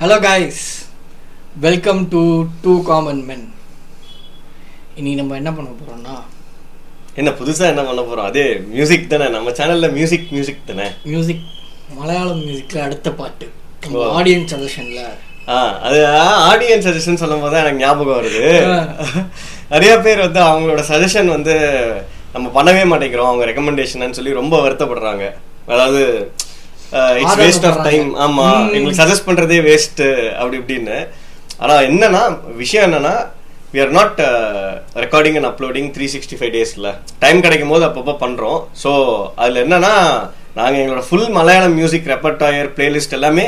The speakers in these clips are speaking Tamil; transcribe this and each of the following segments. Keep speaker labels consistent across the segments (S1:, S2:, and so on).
S1: Hello guys, welcome to two common men. இன்னைக்கு நம்ம என்ன பண்ண போகிறோம்னா,
S2: என்ன புதுசாக என்ன பண்ண போகிறோம்? அதே மியூசிக் தானே, நம்ம சேனலில் மியூசிக் தானே.
S1: மியூசிக், மலையாளம் மியூசிக்கில் அடுத்த பாட்டு ஆடியன்ஸ் சஜஷனில்.
S2: அது ஆடியன்ஸ் சஜஷன் சொல்லும் போது தான் எனக்கு ஞாபகம் வருது. நிறைய பேர் வந்து அவங்களோட சஜஷன் வந்து நம்ம பண்ணவே மாட்டேங்கிறோம், அவங்க ரெக்கமெண்டேஷன் சொல்லி ரொம்ப வருத்தப்படுறாங்க. அதாவது இட்ஸ் வேஸ்ட் ஆஃப் டைம். ஆமா, எங்களுக்கு சஜஸ்ட் பண்றதே வேஸ்ட் அப்படி இப்படின்னு. ஆனா என்னன்னா விஷயம் என்னன்னா, we are not recording and uploading 365 daysல time கிடைக்கும் போது அப்பப்போ பண்றோம். ஸோ அதுல என்னன்னா, நாங்க எங்களோட ஃபுல் மலையாளம் மியூசிக் ரெப்பர்டாயர் பிளேலிஸ்ட் எல்லாமே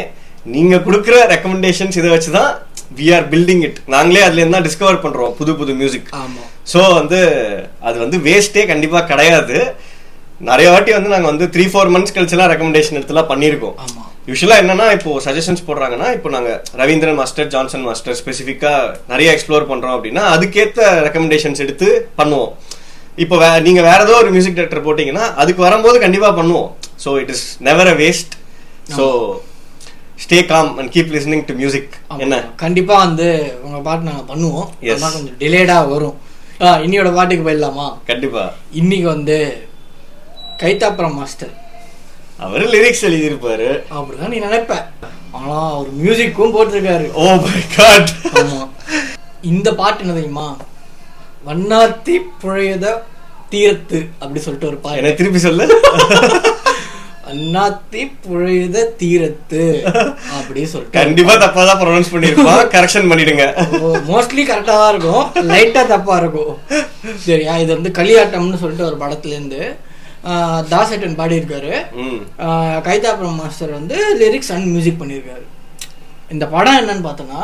S2: நீங்க கொடுக்குற ரெக்கமெண்டேஷன்ஸ் இதை வச்சுதான் we are building it. நாங்களே அதுல இருந்தா டிஸ்கவர் பண்றோம் புது மியூசிக். ஸோ வந்து அது வந்து வேஸ்டே கண்டிப்பா கிடையாது. நிறைய வாட்டி வந்து நாங்கள் வந்து 3-4 months கழிச்சுலாம் ரெக்கமெண்டேஷன் எடுத்துலாம் பண்ணியிருக்கோம். யூஸ்வலாக என்னன்னா, இப்போ சஜஷன்ஸ் போடுறாங்கன்னா, இப்போ நாங்கள் ரவீந்திரன் மாஸ்டர், ஜான்சன் மாஸ்டர் ஸ்பெசிஃபிக்காக நிறைய எக்ஸ்ப்ளோர் பண்ணுறோம் அப்படின்னா அதுக்கேற்ற ரெக்கமெண்டேஷன்ஸ் எடுத்து பண்ணுவோம். இப்போ நீங்கள் வேற ஏதோ ஒரு மியூசிக் டைரக்டர் போட்டிங்கன்னா அதுக்கு வரும்போது கண்டிப்பாக பண்ணுவோம். So it is never a waste. So stay com and keep listening to music. என்ன
S1: கண்டிப்பாக வந்து உங்கள் பாட்டு நாங்கள் பண்ணுவோம், கொஞ்சம் டிலேடாக வரும். இன்னியோட பாட்டுக்கு போயிடலாமா?
S2: கண்டிப்பாக.
S1: இன்னைக்கு வந்து கைத்தாப்புரம் மாஸ்டர்
S2: அவரு லிரிக்ஸ் எழுதியிருப்பாரு
S1: அப்படிதான் நீ நினைப்ப, ஆனா அவர் மியூசிக்கும் போட்டிருக்காரு.
S2: Oh my god.
S1: ஆமா, இந்த பாட்டு என்ன தெரியுமா? வண்ணாத்தி புழையத தீரத்து அப்படி சொல்லிட்டு ஒரு பாட்டு.
S2: என்ன திருப்பி சொல்லு.
S1: அண்ணாத்தி புழையத தீரத்து அப்படி சொல்லிட்டு.
S2: கண்டிப்பா தப்பா தான் ப்ரொனவுன்ஸ் பண்ணிருப்பான், கரெக்ஷன் பண்ணிடுங்க.
S1: மோஸ்ட்லி கரெக்டா தான் இருக்கும், லைட்டா தப்பா இருக்கும். சரியா? இது வந்து களியாட்டம்னு சொல்லிட்டு ஒரு படத்துல இருந்து தாசேட்டன் பாடி இருக்காரு. கைத்தாப்புரம் மாஸ்டர் வந்து லிரிக்ஸ் அண்ட் மியூசிக் பண்ணியிருக்காரு. இந்த படம் என்னன்னு பார்த்தோன்னா,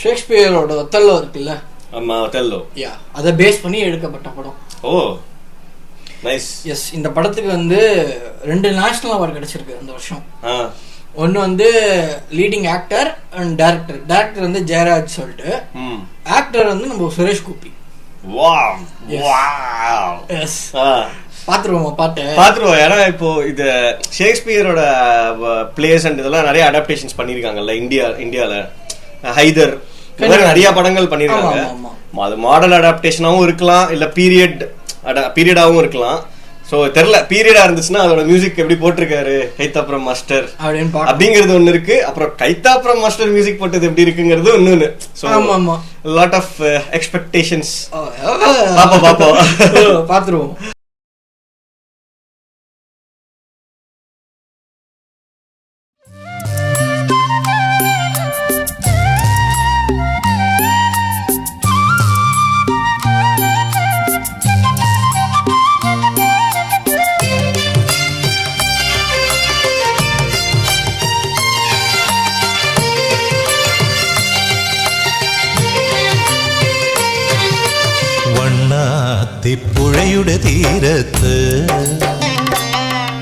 S1: ஷேக்ஸ்பியரோட ஒத்தல்லோ இருக்குல்ல,
S2: ஆமா ஒத்தல்லோ,
S1: யா, அதை பேஸ் பண்ணி எடுக்கப்பட்ட படம்.
S2: ஓ நைஸ்.
S1: எஸ், இந்த படத்துக்கு வந்து 2 நேஷனல் அவார்டு கிடைச்சிருக்கு அந்த வருஷம். ஒன்னு வந்து leading actor and director. Director வந்து ஜெயராஜ் சொல்லிட்டு, ஆக்டர் வந்து நம்ம சுரேஷ் கோபி. பாத்துருவோம் பாத்துருவோம்.
S2: ஏன்னா இப்போ இது ஷேக்ஸ்பியரோட பிளேஸ் அண்ட் இதெல்லாம் நிறைய அடாப்டேஷன்ஸ் பண்ணிருக்காங்கல்ல இந்தியால. ஹைதர் நிறைய படங்கள் பண்ணிருக்காங்க. அது மாடல் அடாப்டேஷனாவும் இருக்கலாம், இல்ல பீரியடாவும் இருக்கலாம். சோ தெரியல, பீரியடா இருந்துச்சுன்னா அதோட மியூசிக் எப்படி போட்டிருக்காரு கைத்தாப்புரம் மாஸ்டர் அப்படிங்கிறது ஒண்ணு இருக்கு. அப்புறம் கைத்தாப்புரம் மாஸ்டர் மியூசிக் போட்டது எப்படி இருக்குங்கிறது ஒண்ணு. So lot of expectations.
S1: பாத்துருவோம்.
S3: പുഴയുടെ തീരത്ത്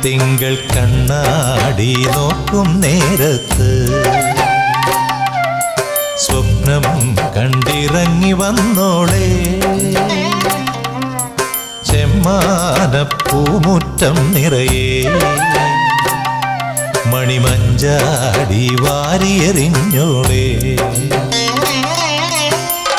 S3: തിങ്കൾ കണ്ണാടി നോക്കും നേരത്ത് സ്വപ്നം കണ്ടിറങ്ങി വന്നോളെ ചെമ്മാനപ്പൂമുറ്റം നിറയെ മണിമഞ്ചാടി വാരിയെറിഞ്ഞോളെ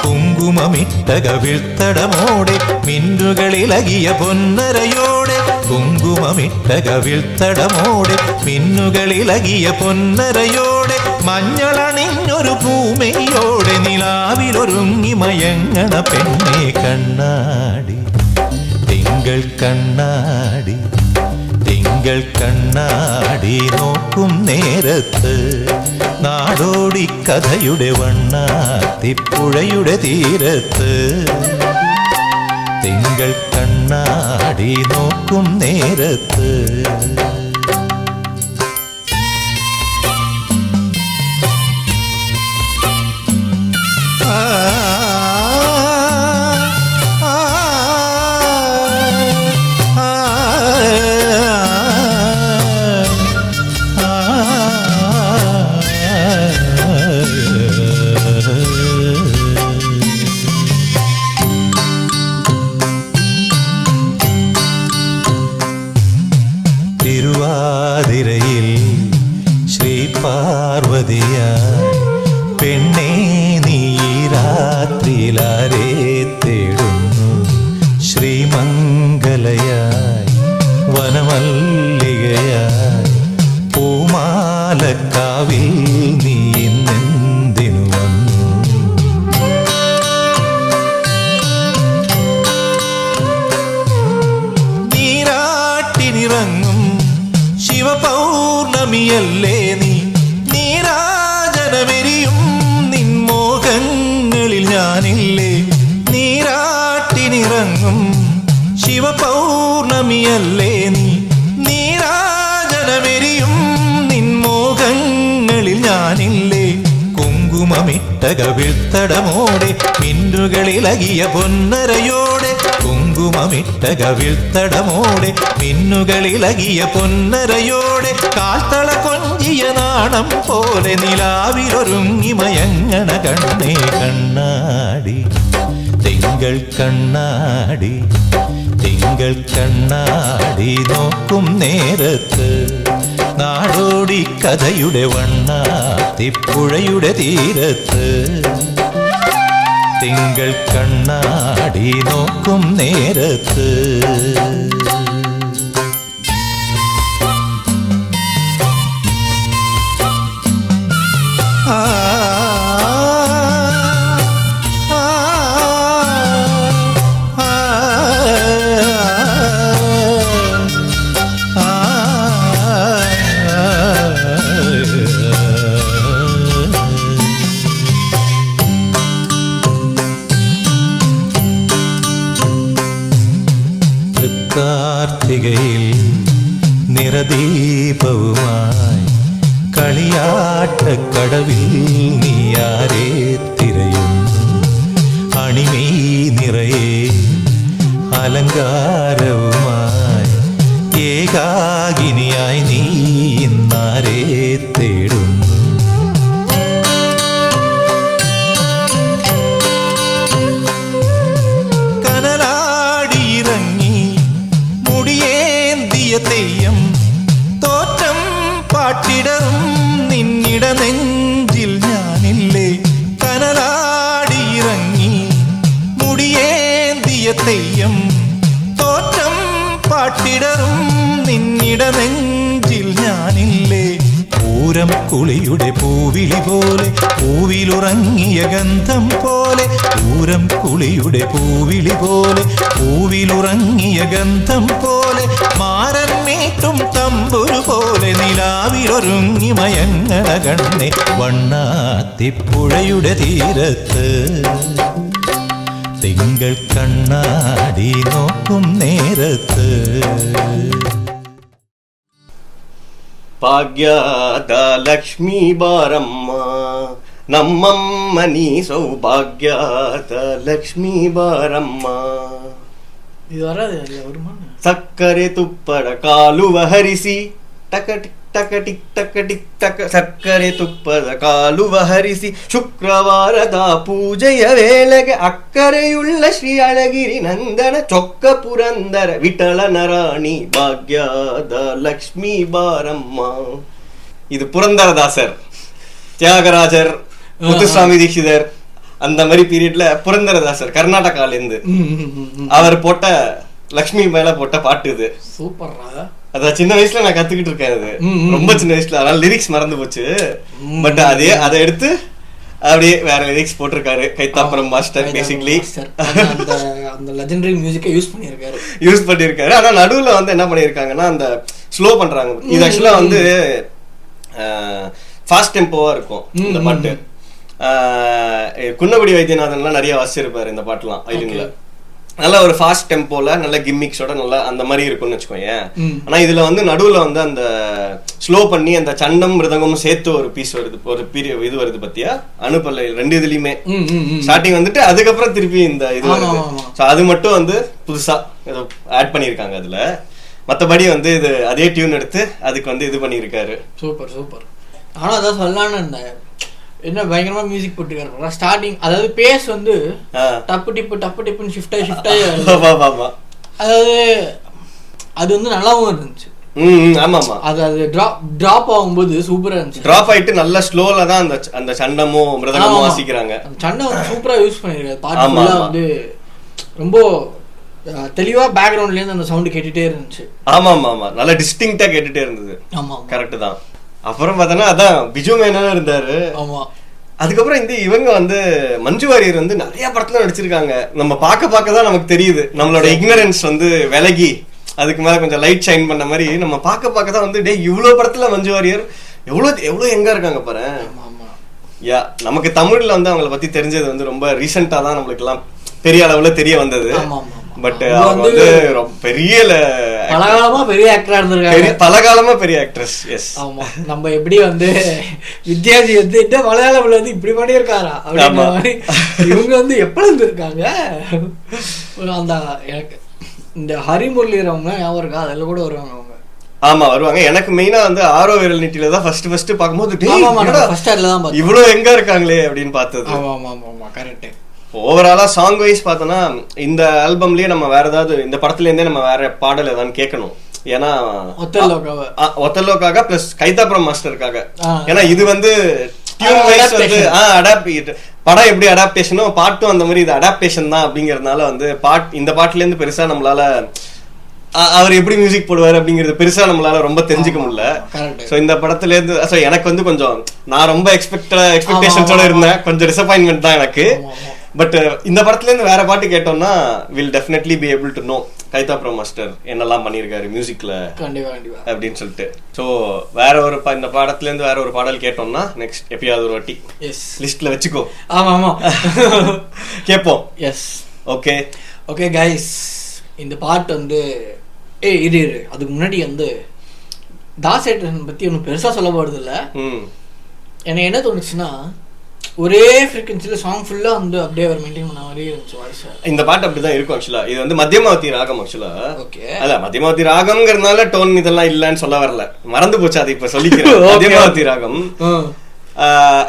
S3: കുങ്കുമമിട്ട കവിൾത്തടമോടെ മിന്നുകളിലകിയ പൊന്നരയോടെ കുങ്കുമമിട്ട കവിൾത്തടമോടെ മിന്നുകളിലകിയ പൊന്നരയോടെ മഞ്ഞളണിഞ്ഞൊരു പൂമയോടെ നിലാവിലൊരുങ്ങി മയങ്ങണ പെണ്ണെ കണ്ണാടി തിങ്കൾ കണ്ണാടി തിങ്കൾ കണ്ണാടി നോക്കും നേരത്ത് നാടോടി കഥയുടെ വണ്ണാത്തിപ്പുഴയുടെ തീരത്ത് തിങ്കൾ കണ്ണാടി നോക്കും നേരത്ത് പാർവതിയായി പെണ്ണേ നീ രാത്രിയിലാരെ തേടുന്നു ശ്രീമംഗലയായി വനമല്ലികയായി പൂമാലക്കാവിൽ നീ ഇന്നെന്തിനു വന്നു നീരാട്ടിനിറങ്ങും ശിവപൗർണമിയല്ലേ നീ നീരാജനമെരിയും നിൻമോഹങ്ങളിൽ ഞാനില്ലേ നീരാട്ടിനിറങ്ങും ശിവപൗർണമിയല്ലേ നീ നീരാജനമെരിയും നിൻമോഹങ്ങളിൽ ഞാനില്ലേ കുങ്കുമമിട്ട കവിൾത്തടമോടെ മിന്നുകളിലകിയ പൊന്നരയോടെ കുങ്കുമമിട്ട കവിൾത്തടമോടെ മിന്നുകളിലകിയ പൊന്നരയോടെ കാൽത്തള കൊഞ്ചിയ നാണം പോലെ നിലാവിലൊരുങ്ങി മയങ്ങണ കണ്ണേ കണ്ണാടി തിങ്കൾ കണ്ണാടി തിങ്കൾ കണ്ണാടി നോക്കും നേരത്ത് നാടോടി കഥയുടെ വണ്ണാത്തിപ്പുഴയുടെ തീരത്ത് തിങ്കൾ കണ്ണാടി നോക്കും നേരത്ത് ആ കാർത്തികയിൽ നിറദീപവുമായി കളിയാട്ടക്കടവിൽ നീയാരെ തിരയുന്നു അണിമീ നിറയെ അലങ്കാരവുമായി ഏകാകിനിയായി നീ ഇന്നാരെ തേടുന്നു തെയ്യം തോറ്റം പാട്ടിടറും നിന്നിട നെഞ്ചിൽ ഞാനില്ലേ കനലാടിയിറങ്ങി മുടിയേന്തിയ തെയ്യം തോറ്റം പാട്ടിടറും നിന്നിട നെഞ്ചിൽ ഞാനില്ലേ പൂരം കുളിയുടെ പൂവിളി പോലെ പൂവിലുറങ്ങിയ ഗന്ധം പോലെ പൂരം കുളിയുടെ പൂവിളി പോലെ പൂവിലുറങ്ങിയ ഗന്ധം പോലെ മാരൻ മീട്ടും തമ്പുരു പോലെ നിലാവിലൊരുങ്ങി മയങ്ങണ കണ്ണെ വണ്ണാത്തിപ്പുഴയുടെ തീരത്ത് തിങ്കൾ കണ്ണാടി നോക്കും നേരത്ത്
S2: ಭಾಗ್ಯದ ಲಕ್ಷ್ಮೀ ಬಾರಮ್ಮ ನಮ್ಮಮ್ಮ ನೀ ಸೌಭಾಗ್ಯದ ಲಕ್ಷ್ಮೀ ಬಾರಮ್ಮ
S1: இது வராது வருமா
S2: ಸಕ್ಕರೆ ತುಪ್ಪದ ಕಾಲುವ ಹರಿಸಿ ಟಕಟಿಕ್ ಟಕಟಿಕ್ ಟಕಟಿಕ್ ಟಕ ಸಕ್ಕರೆ ತುಪ್ಪದ ಕಾಲುವ ಹರಿಸಿ ಶುಕ್ರವಾರದ ಪೂಜೆಯ ವೇಳೆಗೆ ಅಕ್ಕರೆಯುಳ್ಳ ಶ್ರೀ ಅಳಗಿರಿ ನಂದನ ಚೊಕ್ಕ ಪುರಂದರ ವಿಠಲನ ರಾಣಿ ಭಾಗ್ಯದ ಲಕ್ಷ್ಮೀ ಬಾರಮ್ಮ. இது புரந்தரதாசர், தியாகராஜர், முத்துசாமி தீட்சிதர் அந்த மாதிரி பீரியட்ல புரந்தரதாசர் கர்நாடகால இருந்து அவர் போட்ட லக்ஷ்மி மேல போட்ட பாட்டு இது.
S1: சூப்பர்ரா.
S2: அத சின்ன வயசுல நான் கத்துக்கிட்டு இருக்கேன். அது ரொம்ப சின்ன வயசுல, அதனால லிரிக்ஸ் மறந்து போச்சு. பட் அதே அதை எடுத்து அப்படியே வேற லிரிக்ஸ் போட்டிருக்காரு கைத்தாப்புரம் மாஸ்டர். பேசிக்கலி
S1: அந்த லெஜெண்டரி மியூசிக்கை யூஸ்
S2: பண்ணிருக்காரு. ஆனா நடுவுல வந்து என்ன பண்ணிருக்காங்கன்னா அந்த ஸ்லோ பண்றாங்க. இது ஆக்சுவலா வந்து ஃபாஸ்ட் டெம்போவா இருக்கும் இந்த பாட்டு. குன்னக்குடி வைத்தியநாதன்லாம் நிறைய வாசிச்சிருப்பாரு இந்த பாட்டுலாம் வயலின்ல. நல்ல ஒரு ஃபாஸ்ட் டெம்போல நல்ல கிம்மிக்ஸோட நல்லா அந்த மாதிரி இருக்கும்னு வச்சுக்கோங்க. ஆனா இதுல வந்து நடுவுல வந்து அந்த ஸ்லோ பண்ணி அந்த சண்டம் மிருதங்கமும் சேர்த்து ஒரு பீஸ் வருது, ஒரு பீரியட் இது வருது பத்தியா அனுப்பல ரெண்டு இதுலயுமே. ஸ்டார்டிங் வந்துட்டு அதுக்கப்புறம் திருப்பி இந்த இது வருது. அது மட்டும் வந்து புதுசா ஏதோ ஆட் பண்ணிருக்காங்க அதுல. மத்தபடி வந்து இது அதே டியூன் எடுத்து அதுக்கு வந்து இது பண்ணிருக்காரு.
S1: Super super. ஆனா அதான் சொல்லலான்னு இருந்தேன், என்ன பயங்கரமா மியூசிக் போட்டுருக்காரு ஸ்டார்டிங். அதாவது பேஸ் வந்து டப்பு டிப்புன்னு ஷிஃப்ட் ஆகி அதாவது அது வந்து நல்லாவும் இருந்துச்சு.
S2: ஆமா ஆமா,
S1: அது டிராப் ஆகும்போது சூப்பரா இருந்துச்சு.
S2: டிராப் ஆயிட்டு நல்ல ஸ்லோல தான் அந்த சண்டமோ மிருதங்கமோ வாசிக்கிறாங்க.
S1: சண்டை வந்து சூப்பரா யூஸ் பண்ணிருக்காரு. பாட்டு ஃபுல்லா வந்து ரொம்ப தெளிவா பேக்ரவுண்ட்ல இருந்து அந்த சவுண்ட் கேட்டுட்டே இருந்துச்சு.
S2: ஆமா ஆமா ஆமா, நல்ல டிஸ்டிங்க்டா கேட்டுட்டே இருந்தது.
S1: ஆமா
S2: கரெக்ட் தான். அப்புறம் பார்த்தோன்னா அதான் பிஜு மேனன் இருந்தாரு.
S1: ஆமா,
S2: அதுக்கப்புறம் இவங்க வந்து மஞ்சு வாரியர் வந்து நிறைய படத்துல நடிச்சிருக்காங்க. நம்ம பார்க்க தான் நமக்கு தெரியுது நம்மளோட இக்னரன்ஸ் வந்து விலகி அதுக்கு மேல கொஞ்சம் லைட் ஷைன் பண்ண மாதிரி நம்ம பார்க்க தான் வந்து இவ்வளவு படத்துல மஞ்சு வாரியர் எவ்வளவு எங்க இருக்காங்க பாரு. யா, நமக்கு தமிழ்ல வந்து அவங்களை பத்தி தெரிஞ்சது வந்து ரொம்ப ரீசெண்டா தான் நம்மளுக்கு எல்லாம் பெரிய அளவுல தெரிய வந்தது. பட் அவங்க வந்து பெரிய
S1: பலகாலமா பெரிய ஆக்டரா இருந்திருக்காங்க.
S2: பலகாலமா பெரிய ஆக்ட்ரஸ். எஸ், ஆமா.
S1: நம்ம எப்படி வந்து வித்யாஜி வந்து மலையாளம்ல வந்து இப்படி பண்ணியிருக்காரா அப்படின்ற மாதிரி இவங்க வந்து எப்ப இருந்திருக்காங்க. அந்த எனக்கு இந்த ஹரிமுரளிரவங்க ஞாபகம் இருக்கா? அதில் கூட வருவாங்க அவங்க.
S2: ஆமா வருவாங்க. எனக்கு மெயினா வந்து ஆரோ விரல் நீட்டில தான் ஃபர்ஸ்ட் பாக்கும்போது இவ்வளவு எங்க இருக்காங்களே அப்படின்னு பார்த்தது.
S1: ஆமா ஆமா ஆமா, கரெக்ட்.
S2: ஓவராலா சாங் வைஸ் பார்த்தோன்னா இந்த ஆல்பம்லயே நம்ம வேற ஏதாவது இந்த படத்துல இருந்தே நம்ம வேற பாடல் ஏதாவது கேட்கணும். ஏன்னா ஒத்தல்லோக்காக பிளஸ் கைதாபுரம் மாஸ்டருக்காக. ஏன்னா இது வந்து டியூன் வைஸ் வந்து படம் எப்படி அடாப்டேஷனோ பாட்டும் அந்த மாதிரி இது அடாப்டேஷன் தான் அப்படிங்கறதுனால வந்து இந்த பாட்டுல இருந்து பெருசா நம்மளால அவர் எப்படி மியூசிக் போடுவாரு அப்படிங்கறது பெருசா நம்மளால ரொம்ப தெரிஞ்சுக்க முடியல. சோ இந்த படத்துல இருந்து எனக்கு வந்து கொஞ்சம் நான் ரொம்ப எக்ஸ்பெக்டேஷன்ஸோட இருந்தேன். கொஞ்சம் டிசப்பாயின்மெண்ட் தான் எனக்கு. பட் இந்த படத்துல இருந்து வேற பாட்டு கேட்டோம்னா will definitely be able to know Kaithapram master என்னெல்லாம் பண்ணிருக்காரு மியூசிக்ல அப்படின்னு சொல்லிட்டு. சோ வேற ஒரு இந்த படத்துல இருந்து வேற ஒரு பாடல் கேட்டோம்னா நெக்ஸ்ட் எப்பயாவது ஒரு வாட்டி லிஸ்ட்ல வச்சுக்கோ.
S1: ஆமா ஆமா,
S2: கேப்போம்.
S1: Yes,
S2: okay
S1: okay guys. இந்த பாட்டு வந்து இரு அதுக்கு முன்னாடி வந்து தாசேட்டன் பத்தி ஒன்றும் பெருசா சொல்ல போறது இல்ல. எனக்கு என்ன தோணுச்சுன்னா ஒரே ஃப்ரீக்வன்சில சாங் ஃபுல்லா வந்து அப்படியே அவர் மெயின்டைன் பண்ண மாதிரியே இருந்துச்சு வாய்ஸ்.
S2: இந்த பாட்டு அப்படிதான் இருக்கும் ஆக்சுவலா. இது வந்து மத்தியமாவதி ராகம் ஆக்சுவலா.
S1: ஓகே,
S2: அல்ல மத்தியமாவதி ராகம்ங்கிறதுனால டோன் இதெல்லாம் இல்லன்னு சொல்ல வரல, மறந்து போச்சு. அது இப்ப சொல்லிக்கிறேன். மத்தியமாவதி ராகம்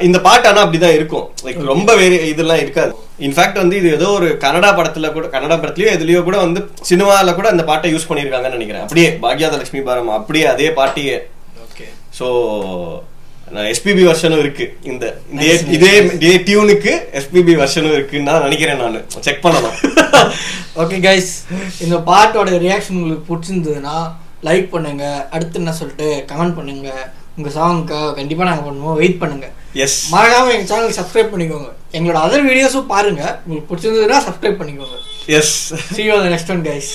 S2: இந்த பாட்டு ஆனா அப்படிதான் இருக்கும். லைக் ரொம்ப இதெல்லாம் இருக்காது. இன்ஃபேக்ட் வந்து இது ஏதோ ஒரு கன்னடா படத்துலயோ எதுலயோ கூட வந்து சினிமால கூட அந்த பாட்டை யூஸ் பண்ணிருக்காங்கன்னு நினைக்கிறேன். அப்படியே பாக்யாத லட்சுமி பாரம் அப்படியே அதே பாட்டியே. சோ எஸ்பிபி வெர்ஷனும் இருக்கு. இதே டியூனுக்கு எஸ்பிபி வெர்ஷனும் இருக்குன்னு தான் நினைக்கிறேன். நான் செக் பண்ணலாம்.
S1: ஓகே கைஸ், இந்த பாட்டோட ரியாக்ஷன் உங்களுக்கு பிடிச்சிருந்ததுன்னா லைக் பண்ணுங்க. அடுத்து என்ன சொல்லிட்டு கமெண்ட் பண்ணுங்க. உங்க சாங்க்கு கண்டிப்பா நாங்க பண்ணுவோம், வெயிட் பண்ணுங்க.
S2: எஸ்,
S1: மறக்காம எங்க சேனல் சப்ஸ்கிரைப் பண்ணிக்கோங்க. எங்களோட அதர் வீடியோஸும் பாருங்க. உங்களுக்கு பிடிச்சிருந்ததுன்னா சப்ஸ்கிரைப் பண்ணிக்கோங்க.
S2: Yes,
S1: see you on the next one guys.